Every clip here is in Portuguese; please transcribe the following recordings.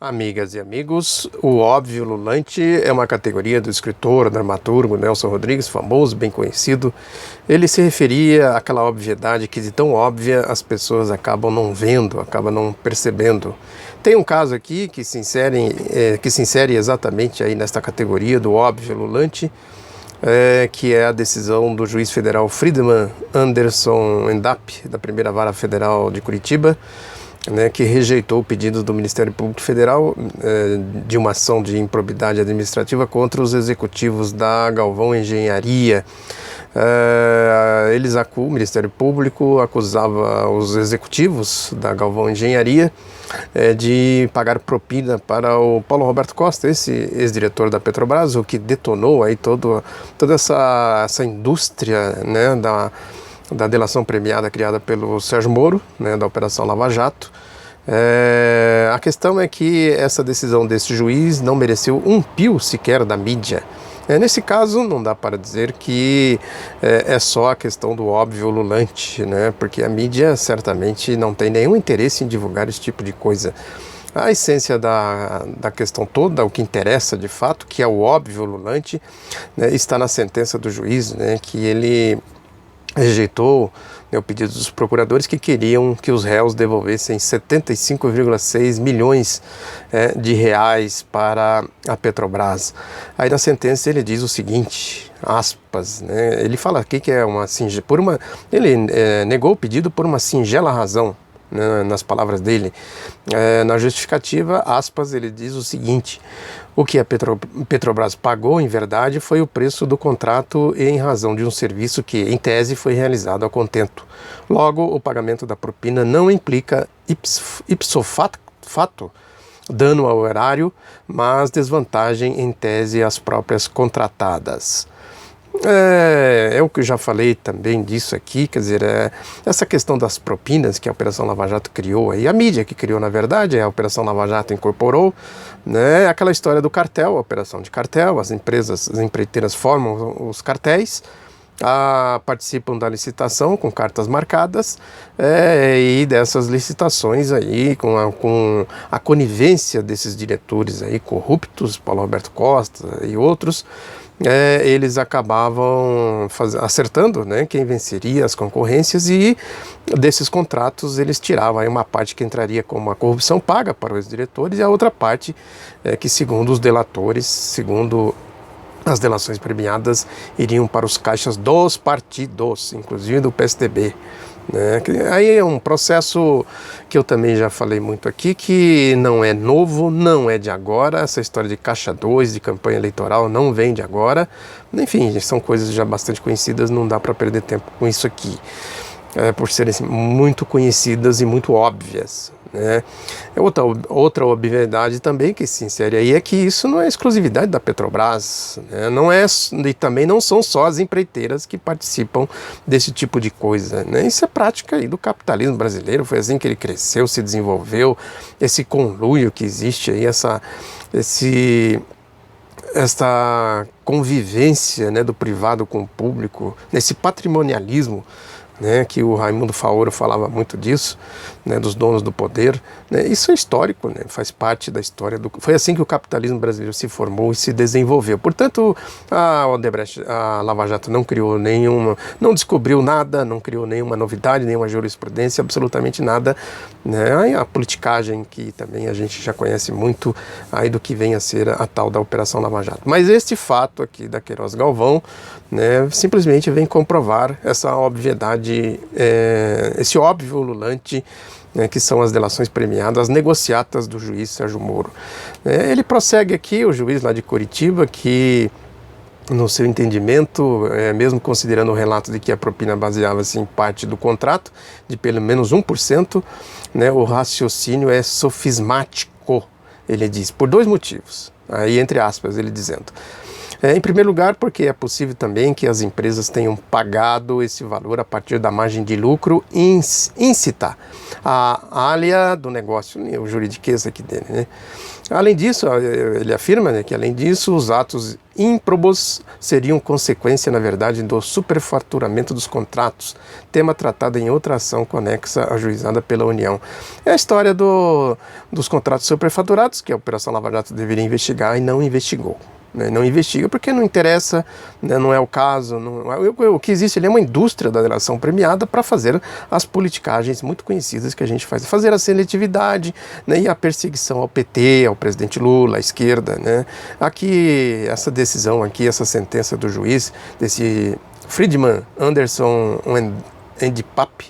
Amigas e amigos, o óbvio lulante é uma categoria do escritor, dramaturgo Nelson Rodrigues, famoso, bem conhecido. Ele se referia àquela obviedade que de tão óbvia as pessoas acabam não vendo, acabam não percebendo. Tem um caso aqui que se insere exatamente aí nesta categoria do óbvio lulante, que é a decisão do juiz federal Friedman Anderson Endap, da Primeira Vara Federal de Curitiba, que rejeitou o pedido do Ministério Público Federal de uma ação de improbidade administrativa contra os executivos da Galvão Engenharia. O Ministério Público acusava os executivos da Galvão Engenharia de pagar propina para o Paulo Roberto Costa, esse ex-diretor da Petrobras, o que detonou aí toda essa indústria, da delação premiada criada pelo Sérgio Moro, da Operação Lava Jato. A questão é que essa decisão desse juiz não mereceu um pio sequer da mídia. Nesse caso, não dá para dizer que é só a questão do óbvio lulante, porque a mídia certamente não tem nenhum interesse em divulgar esse tipo de coisa. A essência da questão toda, o que interessa de fato, que é o óbvio lulante, está na sentença do juiz, que ele rejeitou o pedido dos procuradores que queriam que os réus devolvessem 75,6 milhões de reais para a Petrobras. Aí na sentença ele diz o seguinte, aspas, ele fala aqui que é ele negou o pedido por uma singela razão, nas palavras dele. Na justificativa, aspas, ele diz o seguinte: o que a Petrobras pagou, em verdade, foi o preço do contrato em razão de um serviço que, em tese, foi realizado a contento. Logo, o pagamento da propina não implica ipso facto dano ao erário, mas desvantagem, em tese, às próprias contratadas. É o que eu já falei também disso aqui, quer dizer, essa questão das propinas que a Operação Lava Jato criou aí, a mídia que criou na verdade, a Operação Lava Jato incorporou, aquela história do cartel, a operação de cartel, as empreiteiras formam os cartéis, participam da licitação com cartas marcadas, e dessas licitações aí, com a conivência desses diretores aí corruptos, Paulo Roberto Costa e outros, eles acabavam acertando quem venceria as concorrências, e desses contratos eles tiravam aí uma parte que entraria como a corrupção paga para os diretores, e a outra parte que, segundo os delatores, segundo as delações premiadas, iriam para os caixas dos partidos, inclusive do PSDB. Aí é um processo que eu também já falei muito aqui, que não é novo, não é de agora. Essa história de caixa 2, de campanha eleitoral, não vem de agora. Enfim, são coisas já bastante conhecidas, não dá para perder tempo com isso aqui, por serem muito conhecidas e muito óbvias. Outra obviedade também que se insere aí é que isso não é exclusividade da Petrobras, e também não são só as empreiteiras que participam desse tipo de coisa, Isso é prática aí do capitalismo brasileiro, foi assim que ele cresceu, se desenvolveu, esse conluio que existe aí, esta convivência do privado com o público, esse patrimonialismo, que o Raimundo Faoro falava muito disso, dos donos do poder. Isso é histórico, faz parte da história. Foi assim que o capitalismo brasileiro se formou e se desenvolveu. Portanto, a Lava Jato não descobriu nada, não criou nenhuma novidade, nenhuma jurisprudência, absolutamente nada. A politicagem, que também a gente já conhece muito aí do que vem a ser a tal da Operação Lava Jato. Mas este fato aqui da Queiroz Galvão, simplesmente vem comprovar essa obviedade, esse óbvio lulante, que são as delações premiadas, as negociatas do juiz Sérgio Moro. Ele prossegue aqui, o juiz lá de Curitiba, que, no seu entendimento, mesmo considerando o relato de que a propina baseava-se em parte do contrato, de pelo menos 1%, o raciocínio é sofismático, ele diz, por dois motivos. Aí entre aspas, ele dizendo. Em primeiro lugar, porque é possível também que as empresas tenham pagado esse valor a partir da margem de lucro íncita, a alha do negócio, o juridiquês aqui dele, né? Além disso, ele afirma, né, que além disso, os atos ímprobos seriam consequência, na verdade, do superfaturamento dos contratos, tema tratado em outra ação conexa ajuizada pela União. É a história dos contratos superfaturados, que a Operação Lava Jato deveria investigar e não investigou. Não investiga porque não interessa, né, não é o caso. O que existe ali é uma indústria da delação premiada para fazer as politicagens muito conhecidas que a gente faz. Fazer a seletividade, né, e a perseguição ao PT, ao presidente Lula, à esquerda. Né. Aqui, essa decisão aqui, essa sentença do juiz, desse Friedman Anderson Endipap,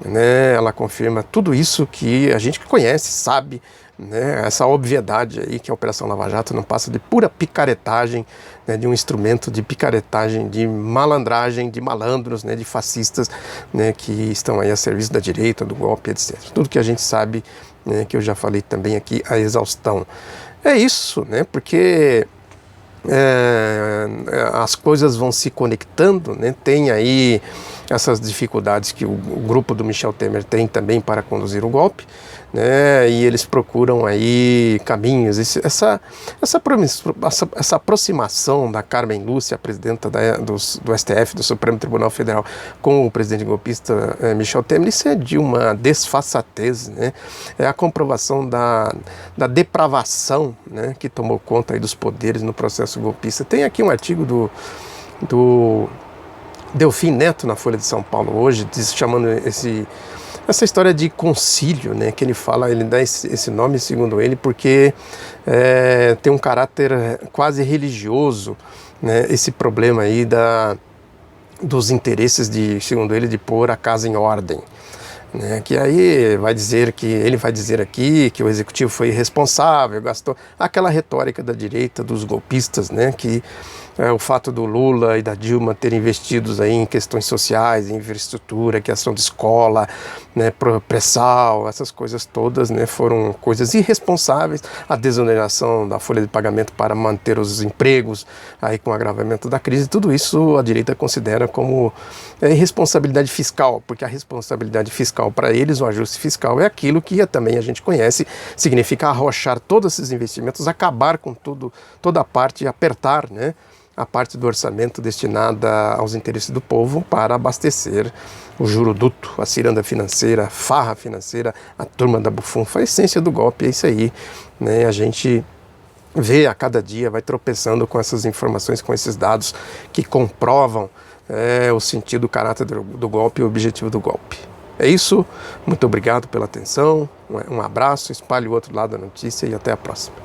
né, ela confirma tudo isso que a gente conhece, sabe, né, essa obviedade aí que a Operação Lava Jato não passa de pura picaretagem, né, de um instrumento de picaretagem, de malandragem, de malandros, né, de fascistas, né, que estão aí a serviço da direita, do golpe, etc. Tudo que a gente sabe, né, que eu já falei também aqui, a exaustão. É isso, né, porque as coisas vão se conectando, né, tem aí essas dificuldades que o grupo do Michel Temer tem também para conduzir o golpe, né, e eles procuram aí caminhos, essa aproximação da Carmen Lúcia, a presidenta do STF, do Supremo Tribunal Federal, com o presidente golpista Michel Temer, isso é de uma desfaçatez, né, é a comprovação da depravação, né, que tomou conta aí dos poderes no processo golpista. Tem aqui um artigo do Delfim Neto na Folha de São Paulo hoje, chamando essa história de concílio, né, que ele fala, ele dá esse nome, segundo ele, porque tem um caráter quase religioso, né, esse problema aí dos interesses, segundo ele, de pôr a casa em ordem. Né, que aí ele vai dizer aqui que o executivo foi irresponsável, gastou aquela retórica da direita, dos golpistas, né, que o fato do Lula e da Dilma terem investidos aí em questões sociais, em infraestrutura, criação de escola, né, pré-sal, essas coisas todas, né, foram coisas irresponsáveis. A desoneração da folha de pagamento para manter os empregos aí com o agravamento da crise, tudo isso a direita considera como irresponsabilidade fiscal, porque a responsabilidade fiscal para eles, o ajuste fiscal, é aquilo que também a gente conhece, significa arrochar todos esses investimentos, acabar com toda a parte, apertar, né, a parte do orçamento destinada aos interesses do povo para abastecer o juroduto, a ciranda financeira, a farra financeira, a turma da bufunfa. A essência do golpe é isso aí, né? A gente vê a cada dia, vai tropeçando com essas informações, com esses dados que comprovam o sentido, o caráter do golpe e o objetivo do golpe. É isso, muito obrigado pela atenção, um abraço, espalhe o outro lado da notícia e até a próxima.